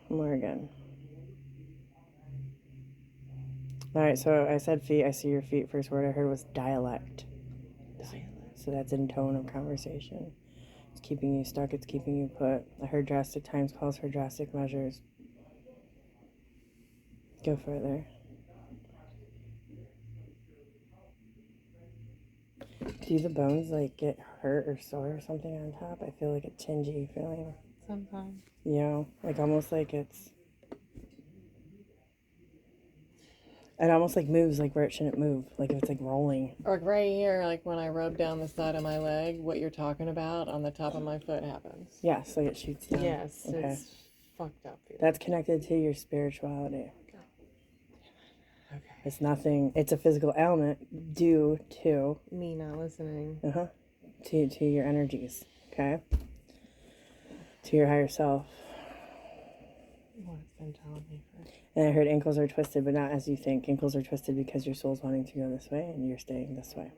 Morgan. Alright, so I said feet. I see your feet. First word I heard was dialect. So that's in tone of conversation. It's keeping you stuck. It's keeping you put. I heard drastic times calls for drastic measures. Go further. Do the bones like get hurt or sore or something on top? I feel like a tingy feeling. Sometimes. Yeah, like almost like it almost like moves like where it shouldn't move. Like if it's like rolling. Or right here, like when I rub down the side of my leg, what you're talking about on the top of my foot happens. Yes, like it shoots down. Yes, Okay. it's fucked up. Feeling. That's connected to your spirituality. Okay. It's nothing. It's a physical ailment due to Me not listening. to your energies. Okay. To your higher self. What it's been telling me for. And I heard ankles are twisted, but not as you think. Ankles are twisted because your soul's wanting to go this way and you're staying this way.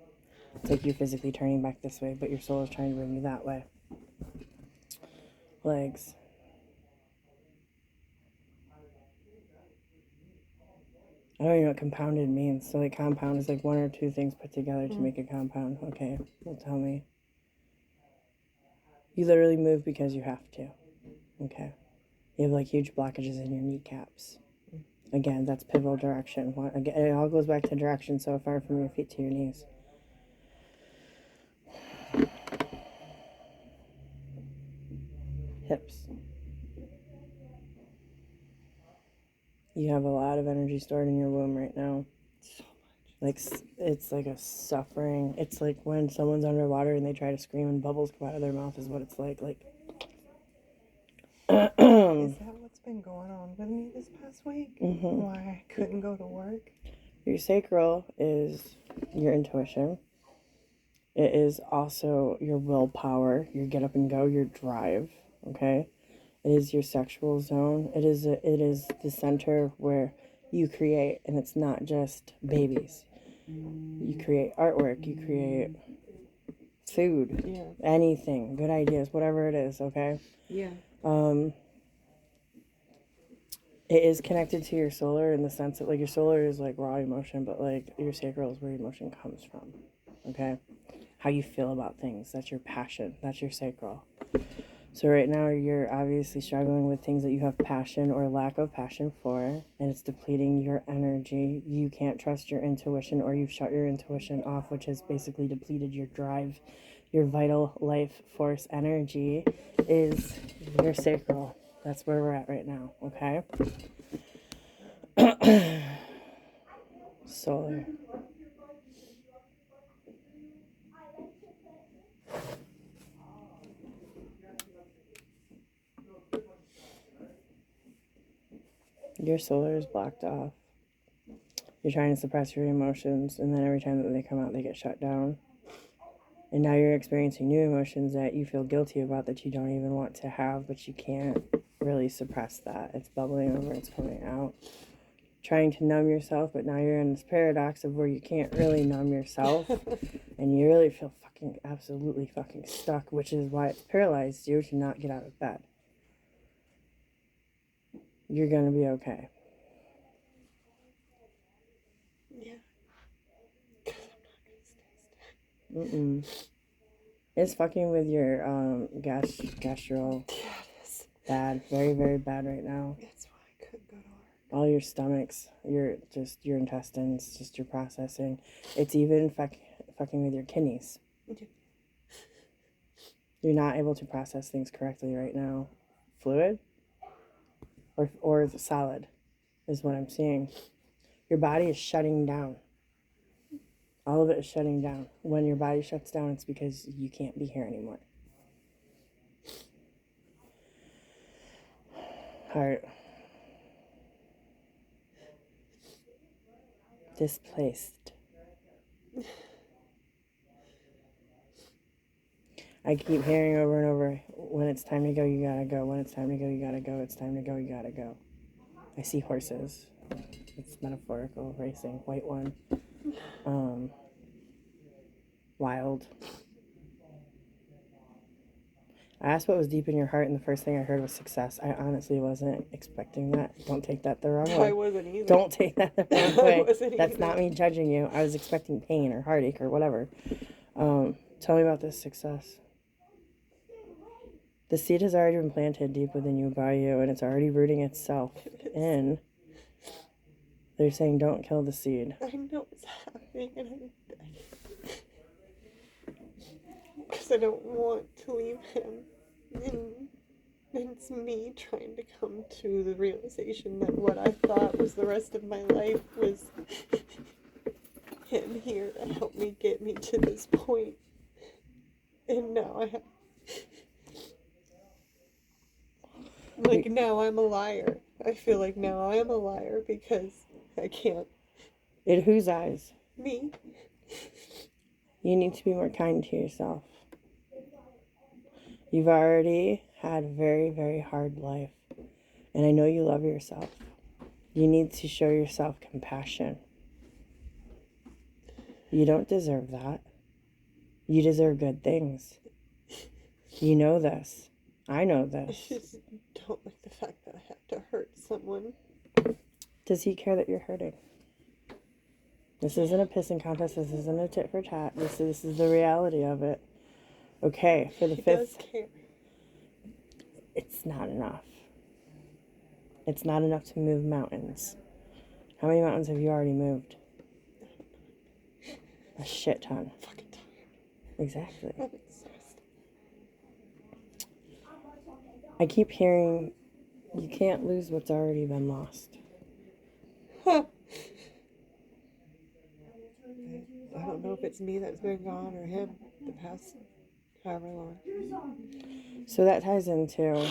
It's like you're physically turning back this way, but your soul is trying to bring you that way. Legs. I don't even know what compounded means. So like compound is like one or two things put together to make a compound. Okay, well tell me. You literally move because you have to. Okay. You have like huge blockages in your kneecaps. Again, that's pivotal direction. Again, it all goes back to direction so far from your feet to your knees. Hips. You have a lot of energy stored in your womb right now. So much. Like it's like a suffering. It's like when someone's underwater and they try to scream and bubbles come out of their mouth is what it's like. Like Is that what's been going on with me this past week? Mm-hmm. Why I couldn't go to work? Your sacral is your intuition. It is also your willpower, your get up and go, your drive. Okay, it is your sexual zone. It is the center where you create, and it's not just babies. You create artwork. You create food. Yeah. Anything, good ideas, whatever it is. Okay. Yeah. It is connected to your solar in the sense that like your solar is like raw emotion, but like your sacral is where emotion comes from. Okay, how you feel about things. That's your passion. That's your sacral. So right now you're obviously struggling with things that you have passion or lack of passion for, and it's depleting your energy. You can't trust your intuition, or you've shut your intuition off, which has basically depleted your drive. Your vital life force energy is your sacral. That's where we're at right now, okay? Solar. Your solar is blocked off. You're trying to suppress your emotions, and then every time that they come out, they get shut down. And now you're experiencing new emotions that you feel guilty about that you don't even want to have, but you can't really suppress that. It's bubbling over, it's coming out. Trying to numb yourself, but now you're in this paradox of where you can't really numb yourself, and you really feel fucking absolutely fucking stuck, which is why it's paralyzed you to not get out of bed. You're gonna be okay. Yeah. Mm-mm. It's fucking with your gastro. Yeah, it is. Bad, very, very bad right now. That's why I couldn't go to work. All your stomachs, your intestines, just your processing. It's even fucking with your kidneys. Okay. You're not able to process things correctly right now. Fluid or solid is what I'm seeing. Your body is shutting down. All of it is shutting down. When your body shuts down, it's because you can't be here anymore. Heart. Displaced. I keep hearing over and over, when it's time to go, you gotta go. When it's time to go, you gotta go. It's time to go, you gotta go. I see horses. It's metaphorical, racing. White one. Wild. I asked what was deep in your heart, and the first thing I heard was success. I honestly wasn't expecting that. Don't take that the wrong I way. wasn't either. Don't take that the wrong I way. wasn't That's either. not me judging you. I was expecting pain or heartache or whatever. Tell me about this success. The seed has already been planted deep within you by you, and it's already rooting itself in. They're saying, don't kill the seed. I know it's happening, and because I don't want to leave him. And it's me trying to come to the realization that what I thought was the rest of my life was him here to help me get me to this point. And now I have. Like, now I'm a liar. I feel like now I am a liar because I can't. In whose eyes? Me. You need to be more kind to yourself. You've already had a very, very hard life. And I know you love yourself. You need to show yourself compassion. You don't deserve that. You deserve good things. You know this. I know I this. just don't like the fact that I have to hurt someone. Does he care that you're hurting? This isn't a pissing contest. This isn't a tit for tat. This is the reality of it. Okay, for the He fifth. does care. It's not enough. It's not enough to move mountains. How many mountains have you already moved? A shit ton. I'm fucking tired. Exactly. I'm exhausted. I keep hearing you can't lose what's already been lost. Huh. I don't know if it's me that's been gone or him the past however long. So that ties into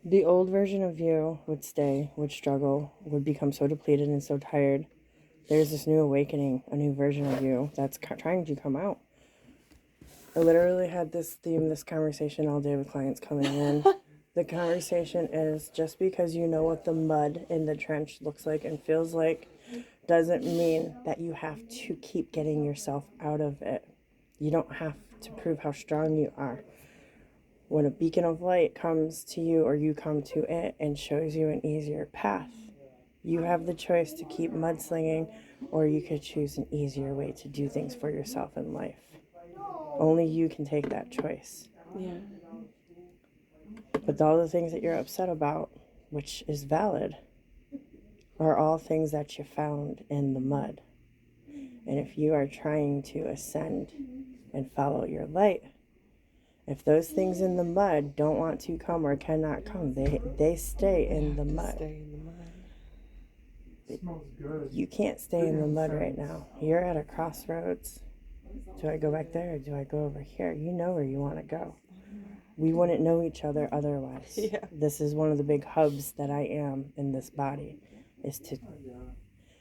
the old version of you would stay, would struggle, would become so depleted and so tired. There's this new awakening, a new version of you that's trying to come out. I literally had this conversation all day with clients coming in. The conversation is just because you know what the mud in the trench looks like and feels like doesn't mean that you have to keep getting yourself out of it. You don't have to prove how strong you are. When a beacon of light comes to you or you come to it and shows you an easier path, you have the choice to keep mudslinging, or you could choose an easier way to do things for yourself in life. Only you can take that choice. Yeah. But all the things that you're upset about, which is valid, are all things that you found in the mud. And if you are trying to ascend and follow your light, if those things in the mud don't want to come or cannot come, they stay in the mud. Stay in the mud. You can't stay in the mud right now. You're at a crossroads. Do I go back there or do I go over here? You know where you want to go. We wouldn't know each other otherwise. Yeah. This is one of the big hubs that I am in this body, is to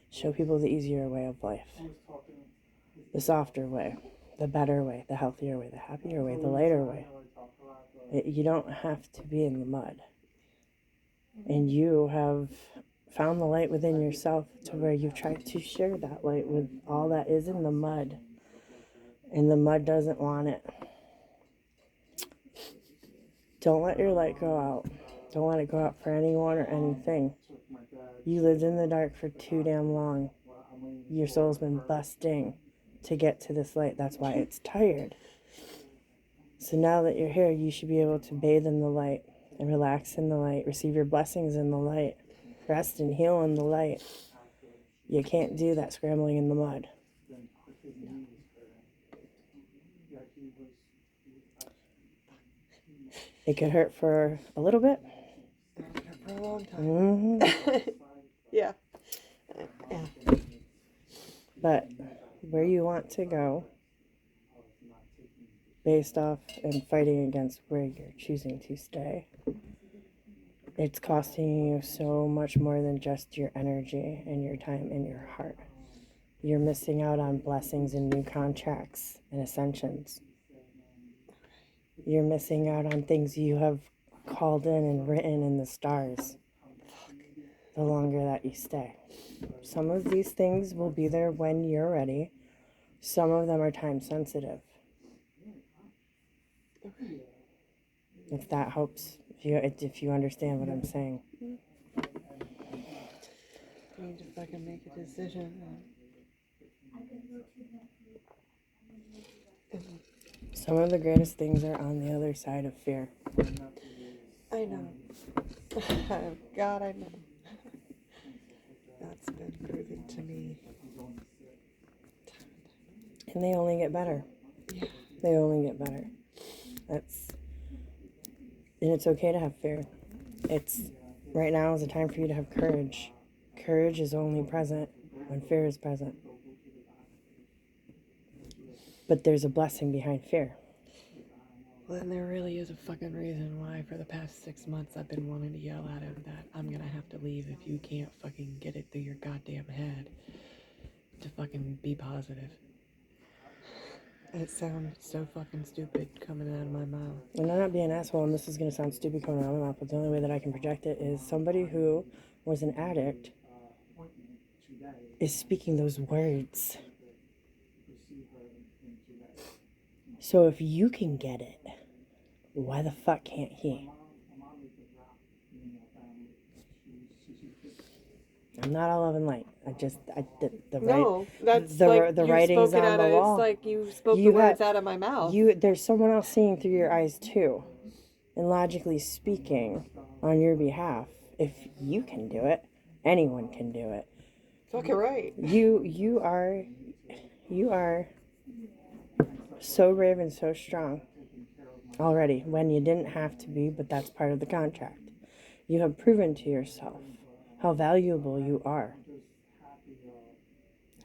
show people the easier way of life. The softer way, the better way, the healthier way, the happier way, the lighter way. You don't have to be in the mud. And you have found the light within yourself to where you've tried to share that light with all that is in the mud. And the mud doesn't want it. Don't let your light go out. Don't let it go out for anyone or anything. You lived in the dark for too damn long. Your soul's been busting to get to this light. That's why it's tired. So now that you're here, you should be able to bathe in the light and relax in the light. Receive your blessings in the light. Rest and heal in the light. You can't do that scrambling in the mud. It could hurt for a little bit. For a long time. Mm-hmm. Yeah. Yeah. But where you want to go, based off and fighting against where you're choosing to stay, it's costing you so much more than just your energy and your time and your heart. You're missing out on blessings and new contracts and ascensions. You're missing out on things you have called in and written in the stars the longer that you stay. Some of these things will be there when you're ready. Some of them are time sensitive. Okay. If that helps, if you understand what I'm saying. I need to fucking make a decision. And Some of the greatest things are on the other side of fear. I know. God, I know. That's been proven to me. And they only get better. Yeah. They only get better. And it's okay to have fear. Right now is a time for you to have courage. Courage is only present when fear is present. But there's a blessing behind fear. Well, then there really is a fucking reason why for the past 6 months I've been wanting to yell at him that I'm gonna have to leave if you can't fucking get it through your goddamn head to fucking be positive. It sounds so fucking stupid coming out of my mouth. And I'm not being an asshole, and this is going to sound stupid coming out of my mouth, but the only way that I can project it is somebody who was an addict is speaking those words. So if you can get it, why the fuck can't he? I'm not all love and light. No, that's the like the you writing's spoke it on out the of. wall. It's like you spoke You the words have- out of my mouth. There's someone else seeing through your eyes too, and logically speaking, on your behalf. If you can do it, anyone can do it. Fucking right. You are so brave and so strong already when you didn't have to be, but that's part of the contract. You have proven to yourself how valuable you are.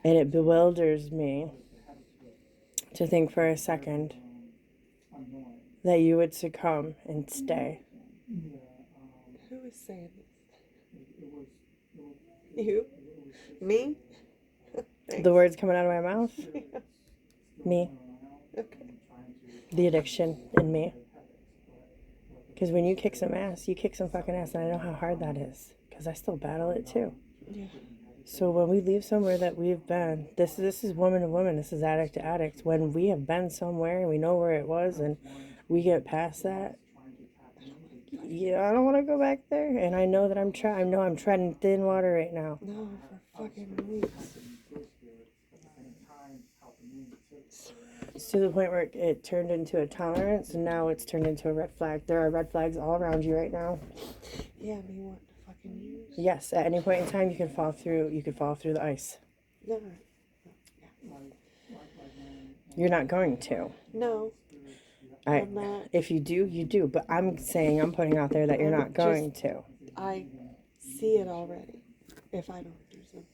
And it bewilders me to think for a second that you would succumb and stay. Who is saying this? You? Me? The words coming out of my mouth? Yeah. Me. Okay. The addiction in me. Because when you kick some ass, you kick some fucking ass, and I know how hard that is. Because I still battle it too. Yeah. So when we leave somewhere that we've been, this is woman to woman, this is addict to addict. When we have been somewhere and we know where it was and we get past that, yeah, I don't want to go back there. And I know that I'm treading thin water right now. No, for fucking weeks. It's to the point where it turned into a tolerance, and now it's turned into a red flag. There are red flags all around you right now. Yeah, me wanting to fucking use. Yes, at any point in time, you could fall through the ice. No. You're not going to. No. I'm not. If you do, you do. But I'm putting out there that you're not going to. I see it already. If I don't do something.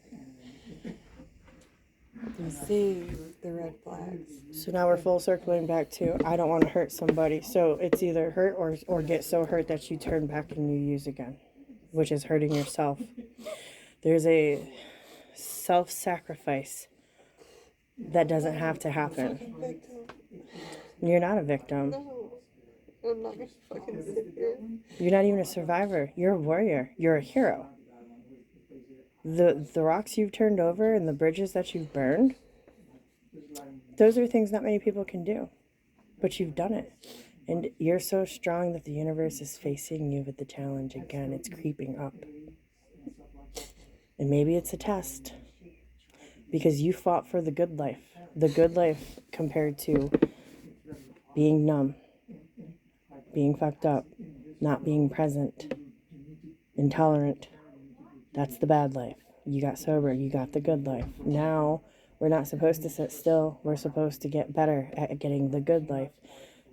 I see the red flags. So now we're full circling back to I don't want to hurt somebody. So it's either hurt or get so hurt that you turn back and you use again, which is hurting yourself. There's a self-sacrifice that doesn't have to happen. Fucking victim. You're not a victim. No. I'm not gonna fucking sit here. You're not even a survivor. You're a warrior. You're a hero. The rocks you've turned over and the bridges that you've burned, those are things not many people can do. But you've done it. And you're so strong that the universe is facing you with the challenge again. It's creeping up. And maybe it's a test. Because you fought for the good life. The good life compared to being numb, being fucked up, not being present, intolerant. That's the bad life. You got sober. You got the good life. Now, we're not supposed to sit still. We're supposed to get better at getting the good life.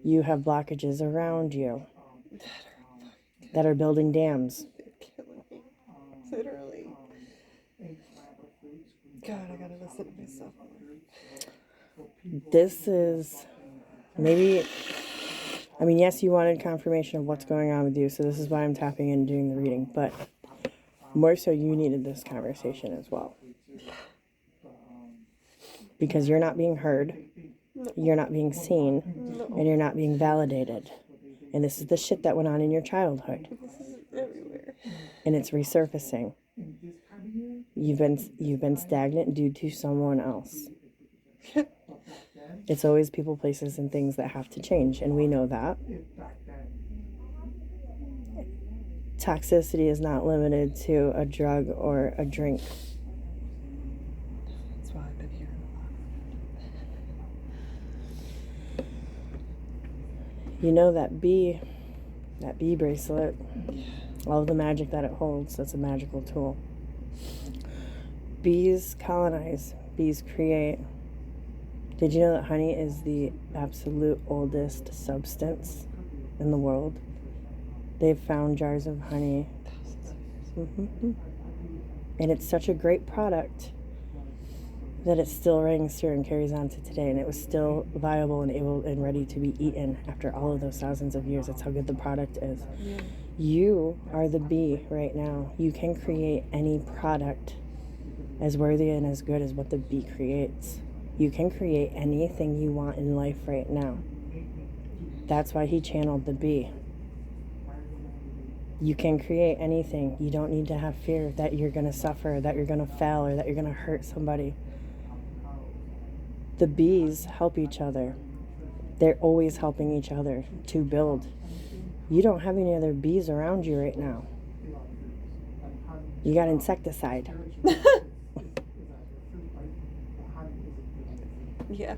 You have blockages around you that are building dams. They're killing me. Literally. God, I gotta listen to myself more. This is maybe, I mean, yes, you wanted confirmation of what's going on with you, so this is why I'm tapping in and doing the reading, but more so you needed this conversation as well. Because you're not being heard, you're not being seen, and you're not being validated. And this is the shit that went on in your childhood. This is everywhere. And it's resurfacing. You've been stagnant due to someone else. It's always people, places, and things that have to change, and we know that. Toxicity is not limited to a drug or a drink. That's why I've been hearing a lot. You know that bee bracelet, all of the magic that it holds, that's a magical tool. Bees colonize, bees create. Did you know that honey is the absolute oldest substance in the world? They've found jars of honey. Thousands of years. Mm-hmm. And it's such a great product that it still rings through and carries on to today, and it was still viable and able and ready to be eaten after all of those thousands of years. That's how good the product is. Yeah. You are the bee right now. You can create any product as worthy and as good as what the bee creates. You can create anything you want in life right now. That's why he channeled the bee. You can create anything. You don't need to have fear that you're going to suffer, that you're going to fail, or that you're going to hurt somebody. The bees help each other. They're always helping each other to build. You don't have any other bees around you right now. You got insecticide. Yeah.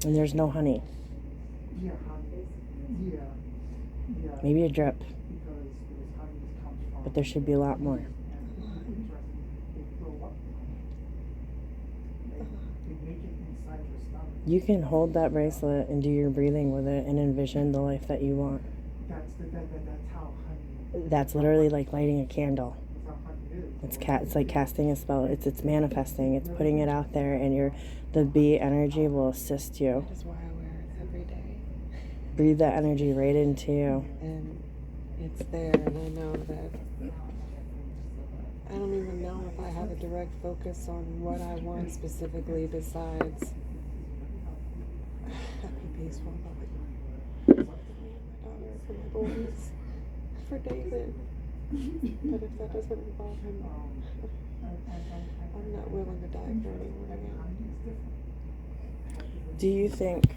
And there's no honey. Maybe a drip. But there should be a lot more. You can hold that bracelet and do your breathing with it and envision the life that you want. That's literally like lighting a candle. It's like casting a spell. It's manifesting. It's putting it out there, and the bee energy will assist you. That is why I wear it every day. Breathe that energy right into you. And it's there, and I know that I don't even know if I have a direct focus on what I want specifically besides happy, peaceful, loving. For my daughter, for my boys, for David. But if that doesn't involve him, I'm not willing to die for anyone again. Do you think